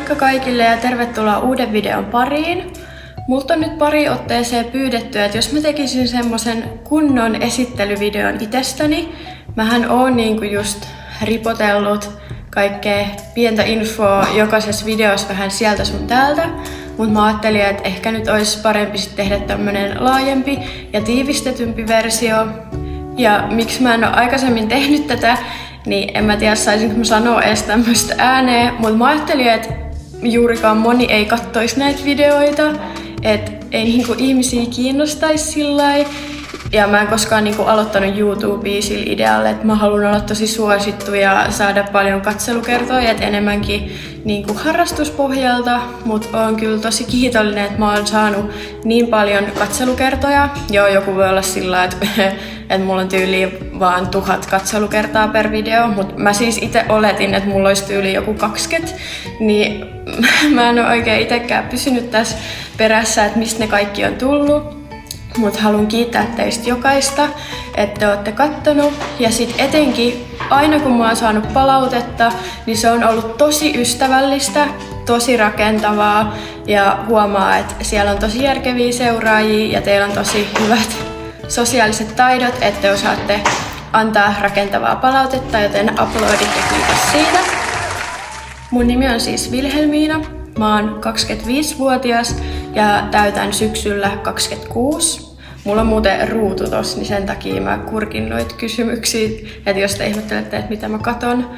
Moikka kaikille ja tervetuloa uuden videon pariin. Multa on nyt pari otteeseen pyydetty, että jos mä tekisin semmosen kunnon esittelyvideon itsestäni. Mähän oon niinku just ripotellut kaikkea pientä infoa jokaisessa videossa vähän sieltä sun täältä. Mut mä ajattelin, että ehkä nyt olisi parempi sit tehdä tämmönen laajempi ja tiivistetympi versio. Ja miksi mä en oo aikaisemmin tehnyt tätä, niin en mä tiedä saisinko mä sanoa edes tämmöstä ääneen, mutta mä ajattelin, että juurikaan moni ei kattoisi näitä videoita, että ei niinku ihmisiä kiinnostaisi sillai. Ja mä en koskaan niinku aloittanut YouTubea sillä idealla, että mä haluan olla tosi suosittu ja saada paljon katselukertoja, että enemmänkin niinku harrastuspohjalta, mutta oon kyllä tosi kiitollinen, että mä oon saanut niin paljon katselukertoja. Joo, joku voi olla sillä, että mulla on tyyliin vaan 1000 katselukertaa per video, mutta mä siis itse oletin, että mulla olisi tyyliin joku 20, niin mä en ole oikein itsekään pysynyt tässä perässä, että mistä ne kaikki on tullut. Mutta haluan kiittää teistä jokaista, että te olette kattonut. Ja sit etenkin aina kun mä oon saanut palautetta, niin se on ollut tosi ystävällistä, tosi rakentavaa. Ja huomaa, että siellä on tosi järkeviä seuraajia ja teillä on tosi hyvät sosiaaliset taidot, että te osaatte antaa rakentavaa palautetta, joten uploadit ja kiitos siitä. Mun nimi on siis Vilhelmiina. Mä oon 25-vuotias ja täytän syksyllä 26. Mulla on muuten ruutu tossa, niin sen takia mä kurkin noita kysymyksiä. Et jos te ihmettelette, että mitä mä katon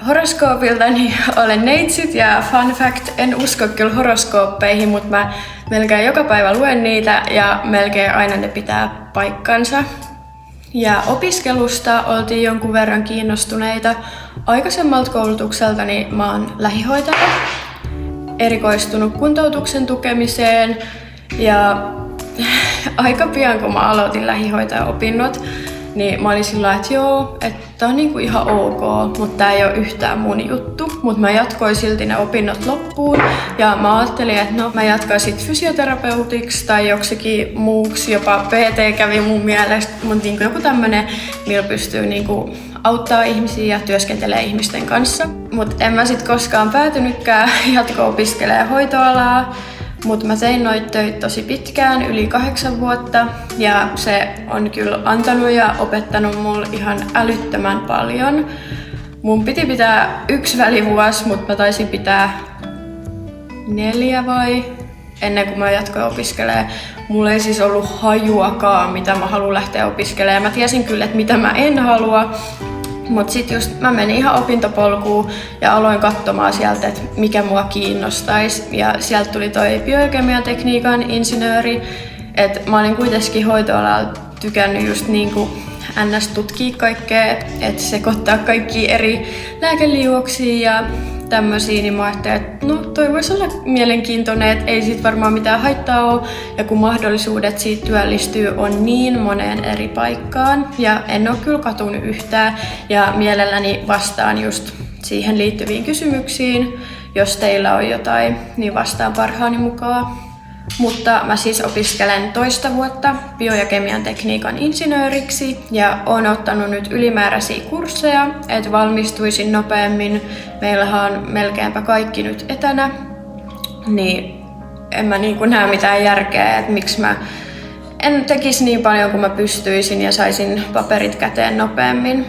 horoskoopilta, niin olen neitsyt ja fun fact, en usko kyllä horoskooppeihin, mutta mä melkein joka päivä luen niitä ja melkein aina ne pitää paikkansa. Ja opiskelusta oltiin jonkun verran kiinnostuneita. Aikaisemmalta koulutukseltani mä oon lähihoitaja. Erikoistunut kuntoutuksen tukemiseen ja aika pian kun mä aloitin lähihoitajaopinnot, niin mä olin sillä että joo, että tää on niinku ihan ok, mutta tää ei oo yhtään mun juttu. Mutta mä jatkoin silti ne opinnot loppuun ja mä ajattelin, että no mä jatkan sit fysioterapeutiksi tai joksikin muuksi, jopa PT kävi mun mielestä, mutta niinku joku tämmönen, millä pystyy niinku auttaa ihmisiä ja työskentelee ihmisten kanssa. Mut en mä sit koskaan päätynytkään jatko-opiskelemaan hoitoalaa. Mutta mä tein noita töitä tosi pitkään, yli 8 vuotta, ja se on kyllä antanut ja opettanut mulle ihan älyttömän paljon. Mun piti pitää 1 välivuosi, mutta mä taisin pitää 4 ennen kuin mä jatkoin opiskelemaan. Mulla ei siis ollut hajuakaan, mitä mä haluan lähteä opiskelemaan. Mä tiesin kyllä, että mitä mä en halua. Mut sit just mä menin ihan opintopolkuun ja aloin katsomaan sieltä, että mikä mua kiinnostaisi. Ja sieltä tuli toi biokemiatekniikan insinööri. Et mä olin kuitenkin hoitoalalla tykännyt just niinku ns. Tutkia kaikkea, että sekoittaa kaikkia eri lääkeliuoksia ja tämmösiä, niin mä ajattelin, että no toi voisi olla mielenkiintoinen, että ei siitä varmaan mitään haittaa ole. Ja kun mahdollisuudet siitä työllistyy on niin moneen eri paikkaan. Ja en ole kyllä katunut yhtään ja mielelläni vastaan just siihen liittyviin kysymyksiin. Jos teillä on jotain, niin vastaan parhaani mukaan. Mutta mä siis opiskelen 2 vuotta bio- ja kemian tekniikan insinööriksi ja oon ottanut nyt ylimääräisiä kursseja, että valmistuisin nopeammin. Meillähän on melkeinpä kaikki nyt etänä, niin en mä niinku näe mitään järkeä, että miksi mä en tekisi niin paljon kuin mä pystyisin ja saisin paperit käteen nopeammin.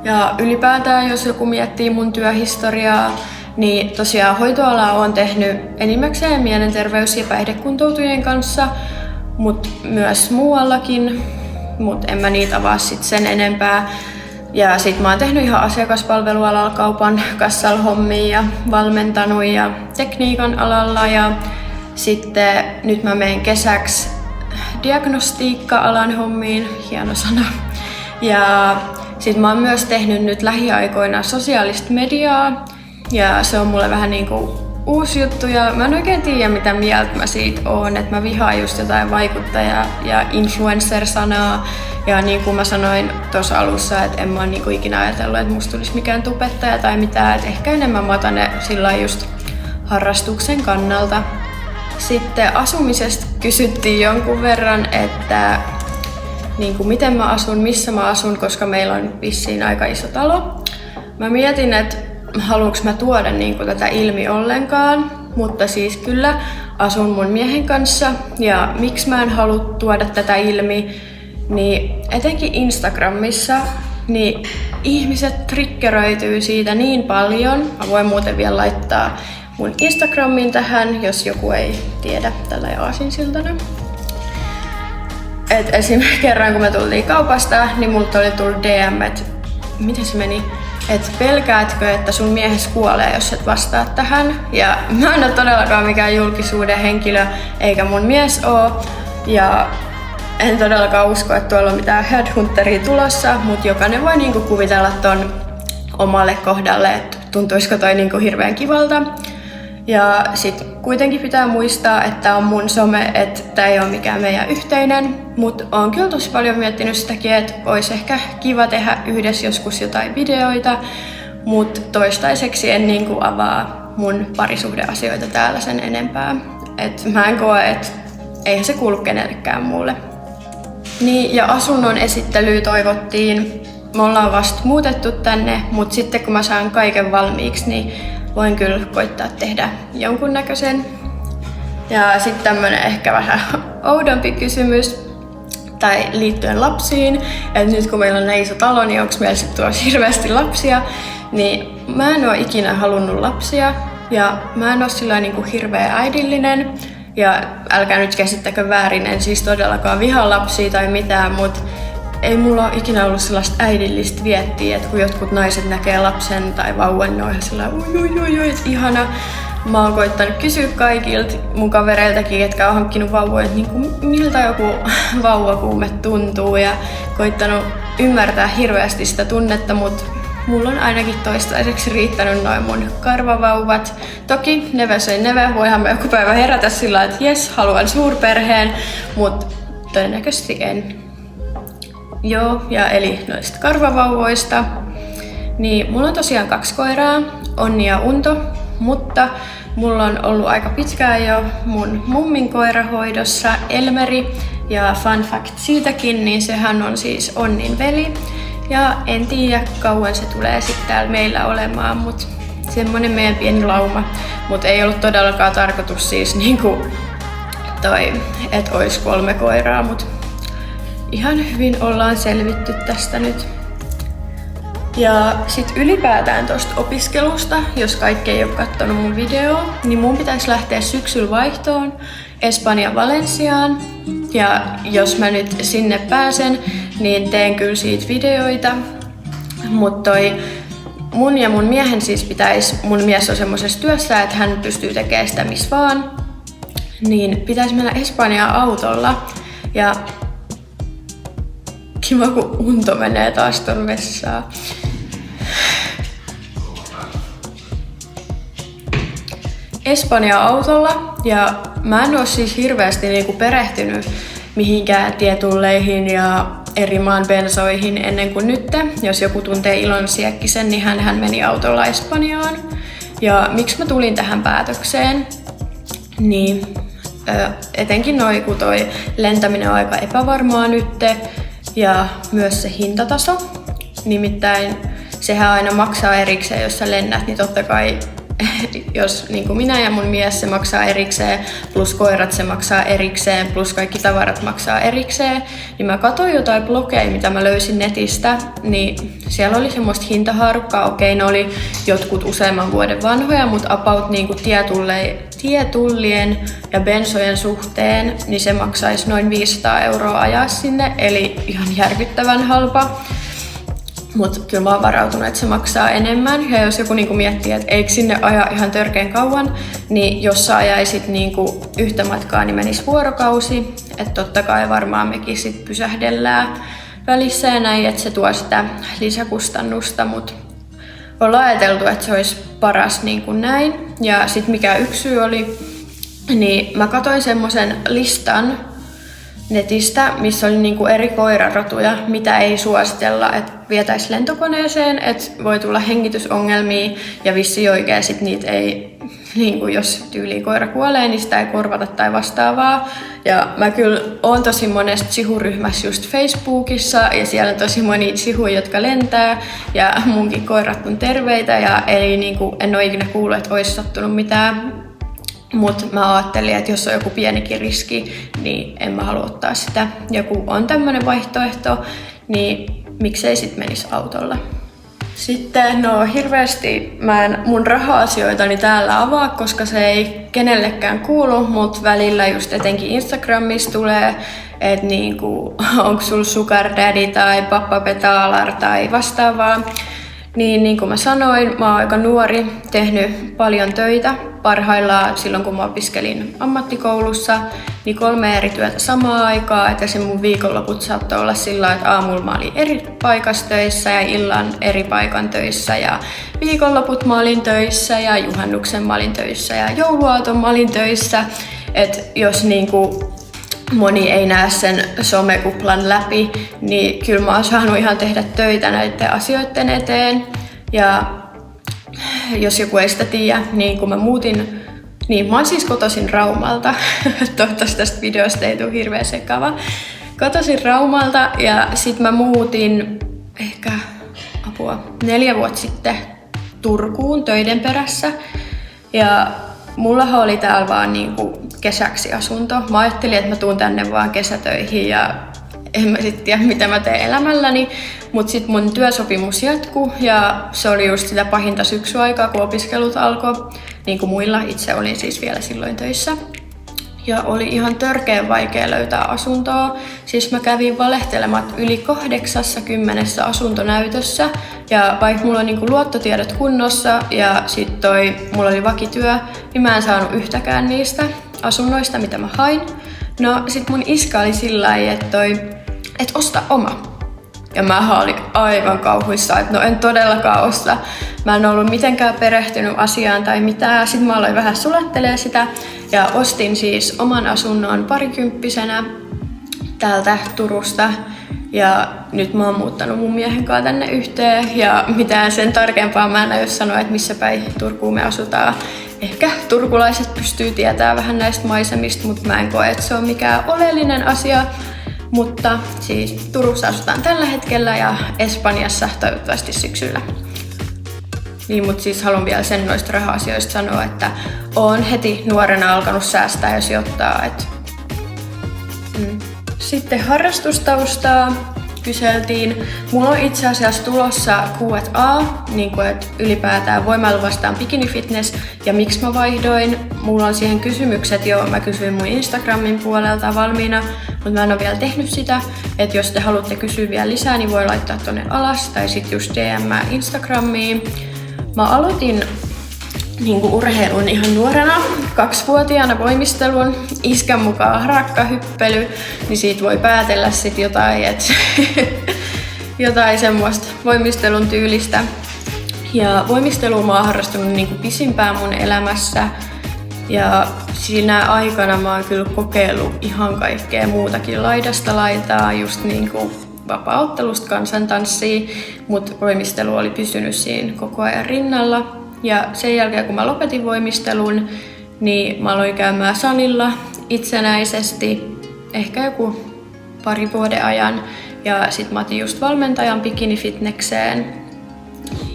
Ja ylipäätään jos joku miettii mun työhistoriaa, niin tosiaan hoitoalaa olen tehnyt enimmäkseen mielenterveys- ja päihdekuntoutujien kanssa, mutta myös muuallakin, mutta en mä niitä avaa sit sen enempää. Ja sit mä oon tehnyt ihan asiakaspalvelualalla, kaupan kassalla hommia ja valmentanut ja tekniikan alalla ja sitten nyt mä menen kesäksi diagnostiikka-alan hommiin, hieno sana. Ja sit mä oon myös tehnyt nyt lähiaikoina sosiaalista mediaa. Ja se on mulle vähän niinku uusi juttu ja mä en oikein tiedä mitä mieltä mä siitä oon, että mä vihaan just jotain vaikuttaja- ja influencer-sanaa. Ja niin kuin mä sanoin tuossa alussa, että en mä oon niinku ikinä ajatellut, että musta tulisi mikään tubettaja tai mitään, että ehkä enemmän mä otan ne sillä just harrastuksen kannalta. Sitten asumisesta kysyttiin jonkun verran, että niinku miten mä asun, missä mä asun, koska meillä on vissiin aika iso talo. Mä mietin, että haluanko mä tuoda niinku tätä ilmi ollenkaan, mutta siis kyllä asun mun miehen kanssa ja miksi mä en halua tuoda tätä ilmi, niin etenkin Instagramissa niin ihmiset triggeröityy siitä niin paljon. Mä voin muuten vielä laittaa mun Instagramin tähän, jos joku ei tiedä tällä aasinsiltana. Et esimerkiksi kerran kun me tultiin kaupasta, niin multa oli tullut DM, että miten se meni? Että pelkäätkö, että sun mies kuolee, jos et vastaa tähän? Ja mä en ole todellakaan mikään julkisuuden henkilö, eikä mun mies oo. Ja en todellakaan usko, että tuolla on mitään headhunteria tulossa, mutta jokainen voi niinku kuvitella ton omalle kohdalle, että tuntuisiko toi niinku hirveän kivalta. Ja sit kuitenkin pitää muistaa, että tää on mun some, että tää ei oo mikään meidän yhteinen. Mut oon kyllä tosi paljon miettinyt sitäkin, että ois ehkä kiva tehdä yhdessä joskus jotain videoita. Mut toistaiseksi en niinku avaa mun parisuhdeasioita täällä sen enempää. Et mä en koe, että eihän se kuulu kenellekään muulle. Niin, ja asunnon esittelyä toivottiin. Me ollaan vasta muutettu tänne, mut sitten kun mä saan kaiken valmiiksi, niin voin kyllä koittaa tehdä jonkunnäköisen. Ja sitten tämmönen ehkä vähän oudompi kysymys, tai liittyen lapsiin. Et nyt kun meillä on näin iso talo, niin onko meillä sitten tuossa hirveästi lapsia? Niin mä en oo ikinä halunnut lapsia, ja mä en oo sillä niinku hirveä äidillinen. Ja älkää nyt käsittäkö väärin, en siis todellakaan vihaa lapsia tai mitään, mutta ei mulla ole ikinä ollut sellaista äidillistä viettiä, että kun jotkut naiset näkee lapsen tai vauvan, niin on ihan sellainen ui, ihana. Mä oon koittanut kysyä kaikilta mun kavereiltakin, ketkä on hankkinut vauvoja, että niin miltä joku vauvakuume tuntuu ja koittanut ymmärtää hirveästi sitä tunnetta, mutta mulla on ainakin toistaiseksi riittänyt noin mun karvavauvat. Toki neve söi neve, voihan mä joku päivä herätä sillä, että jes, haluan suurperheen, mutta todennäköisesti en. Joo, ja eli noista karvavauvoista. Niin mulla on tosiaan 2 koiraa, Onni ja Unto, mutta mulla on ollut aika pitkään jo mun mummin koirahoidossa Elmeri. Ja fun fact siitäkin, niin sehän on siis Onnin veli. Ja en tiedä kauan se tulee sitten täällä meillä olemaan, mutta semmonen meidän pieni lauma. Mutta ei ollut todellakaan tarkoitus siis niinku että olisi 3 koiraa, mutta ihan hyvin ollaan selvitty tästä nyt. Ja sit ylipäätään tosta opiskelusta, jos kaikki ei ole kattonut mun videoa, niin mun pitäisi lähteä syksyllä vaihtoon Espanjan Valenciaan. Ja jos mä nyt sinne pääsen, niin teen kyllä siitä videoita. Mut mun ja mun miehen siis mun mies on semmosessa työssä, että hän pystyy tekemään sitä missä vaan. Niin pitäisi mennä Espanjaan autolla. Ja kiva kun Unto menee taas ton vessaan. Espanjaan autolla ja mä en oo siis hirveästi niinku perehtynyt mihinkään tietulleihin ja eri maan bensoihin ennen kuin nyt. Jos joku tuntee Ilon Siekkisen, niin hän meni autolla Espanjaan. Ja miksi mä tulin tähän päätökseen? Niin etenkin kun toi lentäminen on aika epävarmaa nyt ja myös se hintataso. Nimittäin sehän aina maksaa erikseen, jos sä lennät, niin totta kai jos niin kuin minä ja mun mies se maksaa erikseen, plus koirat se maksaa erikseen, plus kaikki tavarat maksaa erikseen, niin mä katsoin jotain blogeja, mitä mä löysin netistä, niin siellä oli semmoista hintahaarukkaa, okei, ne oli jotkut useamman vuoden vanhoja, mutta about niin kuin tietullien ja bensojen suhteen, niin se maksaisi noin 500 € ajaa sinne, eli ihan järkyttävän halpa. Mutta kyllä mä oon varautunut, että se maksaa enemmän. Ja jos joku niinku miettii, että eikö sinne aja ihan törkeän kauan, niin jos sä ajaisit niinku yhtä matkaa, niin menisi vuorokausi. Että totta kai varmaan mekin sit pysähdellään välissä ja näin, että se tuo sitä lisäkustannusta. Mutta ollaan ajateltu, että se olisi paras niin kuin näin. Ja sit mikä yksi syy oli, niin mä katsoin semmosen listan, netistä, missä oli niinku eri koirarotuja, mitä ei suositella, että vietäisi lentokoneeseen, että voi tulla hengitysongelmia ja vissiin oikein sit niitä ei, niinku jos tyyliin koira kuolee, niin sitä ei korvata tai vastaavaa. Ja mä kyllä oon tosi monesta sihuryhmässä just Facebookissa ja siellä on tosi moni sihuja, jotka lentää ja munkin koirat on terveitä ja eli niinku en ole ikinä kuullut, että olisi sattunut mitään. Mutta mä ajattelin, että jos on joku pienikin riski, niin en mä halua ottaa sitä. Joku on tämmönen vaihtoehto, niin miksei sit menisi autolla. Sitten hirveästi mä en mun raha-asioitani täällä avaa, koska se ei kenellekään kuulu, mutta välillä just etenkin Instagramissa tulee, että niinku, onko sulla sugar daddy tai pappa betalar tai vastaavaa. Niin kuin mä sanoin, mä oon aika nuori, tehnyt paljon töitä. Parhaillaan silloin kun mä opiskelin ammattikoulussa, niin 3 eri työtä samaan aikaan. Että se mun viikonloput saattoi olla sillä, että aamulla mä olin eri paikassa töissä ja illan eri paikan töissä. Ja viikonloput mä olin töissä ja juhannuksen mä olin töissä ja jouluaaton mä olin töissä. Että jos niinku moni ei näe sen somekuplan läpi, niin kyllä mä oon saanut ihan tehdä töitä näiden asioiden eteen. Ja jos joku ei sitä tiedä, niin kun mä muutin, niin mä oon siis kotoisin Raumalta. Toivottavasti tästä videosta ei tule hirveän sekava. Kotoisin Raumalta ja sit mä muutin ehkä 4 vuotta sitten Turkuun töiden perässä. Ja mullahan oli täällä vaan niinku kesäksi asunto. Mä ajattelin, että mä tuun tänne vaan kesätöihin ja en mä sit tiedä, mitä mä teen elämälläni. Mut sit mun työsopimus jatkui ja se oli just sitä pahinta syksyaikaa, kun opiskelut alkoi. Niin kuin muilla, itse olin siis vielä silloin töissä. Ja oli ihan törkeän vaikea löytää asuntoa. Siis mä kävin valehtelemat yli 80 asuntonäytössä. Ja vaikka mulla on niinku luottotiedot kunnossa ja sit mulla oli vakityö, niin mä en saanut yhtäkään niistä asunnoista, mitä mä hain. No sit mun iska oli sillä lailla, että osta oma. Ja mä olin aivan kauhuissaan, että no en todellakaan osta. Mä en ollut mitenkään perehtynyt asiaan tai mitään. Sitten mä aloin vähän sulattelemaan sitä ja ostin siis oman asunnon parikymppisenä täältä Turusta. Ja nyt mä oon muuttanut mun miehen kanssa tänne yhteen ja mitään sen tarkempaa mä en aio sanoa, että missä päin Turkuun me asutaan. Ehkä turkulaiset pystyy tietämään vähän näistä maisemista, mutta mä en koe, että se on mikään oleellinen asia. Mutta siis Turussa asutaan tällä hetkellä ja Espanjassa toivottavasti syksyllä. Niin, mutta siis haluan vielä sen noista raha-asioista sanoa, että oon heti nuorena alkanut säästää ja sijoittaa. Sitten harrastustaustaa kyseltiin. Mulla on itse asiassa tulossa Q&A, niin kuin, että ylipäätään voimailu vastaan bikini fitness ja miksi mä vaihdoin. Mulla on siihen kysymykset jo, mä kysyin mun Instagramin puolelta valmiina, mutta mä en ole vielä tehnyt sitä. Että jos te haluatte kysyä vielä lisää, niin voi laittaa tonne alas tai sit just DM Instagramiin. Mä aloitin urheilun ihan nuorena, 2-vuotiaana voimistelun, iskän mukaan harakkahyppely, niin siitä voi päätellä sit jotain, jotain semmoista voimistelun tyylistä. Ja voimistelua mä oon harrastunut pisimpään mun elämässä. Ja siinä aikana mä oon kyllä kokeillut ihan kaikkea muutakin laidasta laitaa, just vapaa-ottelusta kansantanssiin, mutta voimistelu oli pysynyt siinä koko ajan rinnalla. Ja sen jälkeen kun mä lopetin voimistelun, niin mä aloin käymään salilla itsenäisesti ehkä joku 2 vuoden ajan. Ja sit mä otin just valmentajan bikinifitnekseen.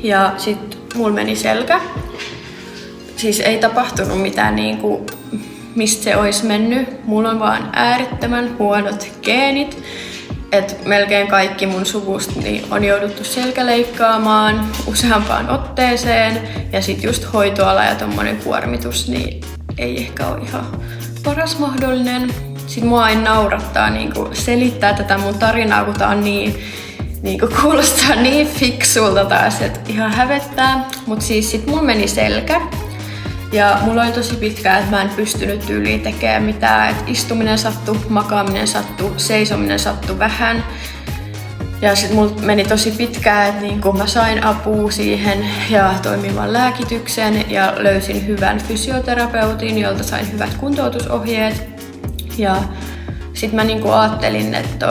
Ja sit mulla meni selkä. Siis ei tapahtunut mitään mistä se olisi mennyt. Mulla on vaan äärettömän huonot geenit. Et melkein kaikki mun suvusta on jouduttu selkäleikkaamaan useampaan otteeseen ja sit just hoitoala ja tommonen kuormitus niin ei ehkä ole ihan paras mahdollinen. Sit mua aina naurattaa selittää tätä mun tarinaa, kun tää on kuulostaa niin fiksulta taas, että ihan hävettää. Mut siis sit mun meni selkä. Ja mulla oli tosi pitkään, että mä en pystynyt tyyliin tekemään mitään, että istuminen sattui, makaaminen sattui, seisominen sattui vähän. Ja sit mulla meni tosi pitkään, että mä sain apua siihen ja toimivan lääkityksen ja löysin hyvän fysioterapeutin, jolta sain hyvät kuntoutusohjeet. Ja Sitten mä niinku ajattelin, että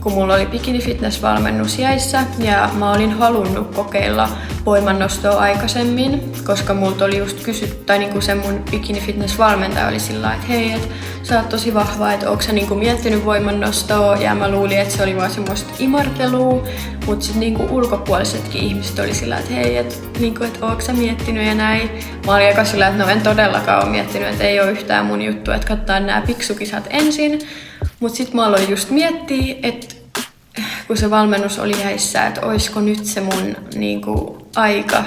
kun mulla oli bikini fitness valmennus jäissä ja mä olin halunnut kokeilla voimannostoa aikaisemmin, koska multa oli just kysytty, tai niinku se mun bikini fitness valmentaja oli sillä, että hei, et sä oot tosi vahva, että ootko sä niinku miettinyt voimannostoa, ja mä luulin, että se oli vaan semmoista imartelua, mutta sitten niinku ulkopuolisetkin ihmiset oli sillä, että hei, niinku, et ootko sä miettinyt ja näin. Mä olin aika sillä, että no en todellakaan ole miettinyt, että ei ole yhtään mun juttu, että katsotaan nämä piksukisat ensin. Mut sit mä aloin just miettiä, että kun se valmennus oli häissä, että oisko nyt se mun niinku aika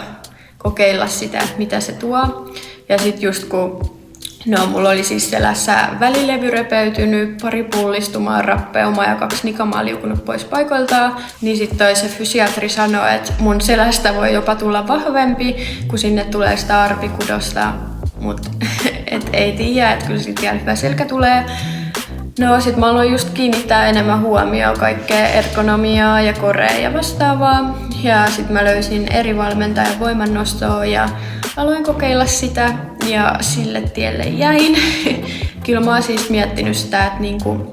kokeilla sitä, että mitä se tuo. Ja sit just kun mulla oli siis selässä välilevy repeytynyt, pari pullistumaa, rappeuma ja 2 nikamaa liukunut pois paikoiltaan, niin sit se fysiatri sanoi, että mun selästä voi jopa tulla vahvempi, kun sinne tulee sitä arpikudosta, mut et ei tiedä, että kyllä sit vielä hyvä selkä tulee. No sit mä aloin just kiinnittää enemmän huomioon kaikkea ergonomiaa ja korea ja vastaavaa. Ja sit mä löysin eri valmentajan voimannostoa ja aloin kokeilla sitä ja sille tielle jäin. Kyllä mä oon siis miettinyt sitä, että niinku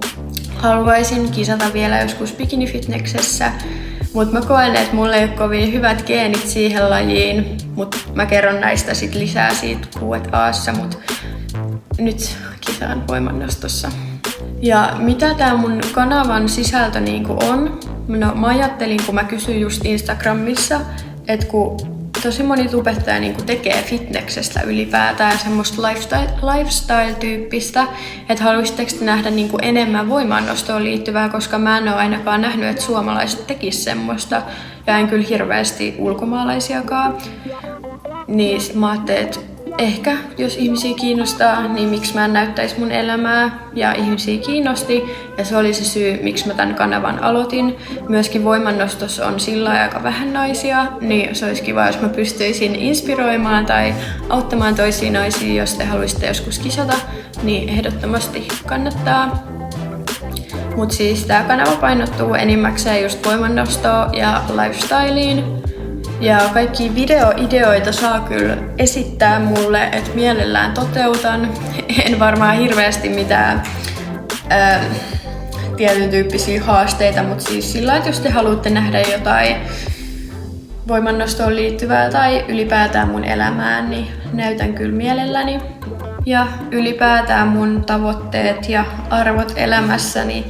haluaisin kisata vielä joskus bikinifitneksessä. Mut mä koen, että mulla ei ole kovin hyvät geenit siihen lajiin. Mut mä kerron näistä sit lisää siitä Q&A:ssa, mut nyt kisaan voimannostossa. Ja mitä tää mun kanavan sisältö niinku on? No mä ajattelin, kun mä kysyin just Instagramissa, että kun tosi moni tubettaja niinku tekee fitneksestä ylipäätään semmoista lifestyle-tyyppistä, että haluaisitteko te nähdä niinku enemmän voimannostoon liittyvää, koska mä en ole ainakaan nähnyt, että suomalaiset tekis semmoista, ja en kyllä hirveästi ulkomaalaisiakaan. Niin mä ajattelin, että ehkä jos ihmisiä kiinnostaa, niin miksi mä en näyttäisi mun elämää, ja ihmisiä kiinnosti, ja se oli se syy, miksi mä tämän kanavan aloitin. Myöskin voimannostossa on sillä aika vähän naisia, niin se olisi kiva, jos mä pystyisin inspiroimaan tai auttamaan toisia naisia, jos te haluaisitte joskus kisata, niin ehdottomasti kannattaa. Mut siis tää kanava painottuu enimmäkseen just voimannostoon ja lifestyleen. Ja kaikki videoideoita saa kyllä esittää mulle, että mielellään toteutan. En varmaan hirveästi mitään tietyn tyyppisiä haasteita, mutta siis sillä, että jos te haluatte nähdä jotain voimannostoon liittyvää tai ylipäätään mun elämään, niin näytän kyllä mielelläni. Ja ylipäätään mun tavoitteet ja arvot elämässäni.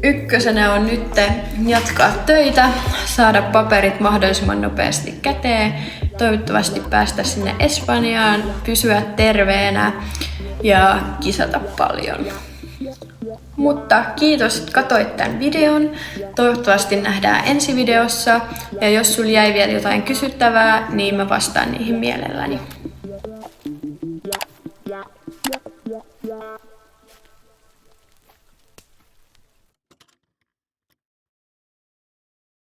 Ykkösenä on nyt jatkaa töitä, saada paperit mahdollisimman nopeasti käteen, toivottavasti päästä sinne Espanjaan, pysyä terveenä ja kisata paljon. Mutta kiitos, että katsoit tämän videon. Toivottavasti nähdään ensi videossa. Ja jos sulla jäi vielä jotain kysyttävää, niin mä vastaan niihin mielelläni.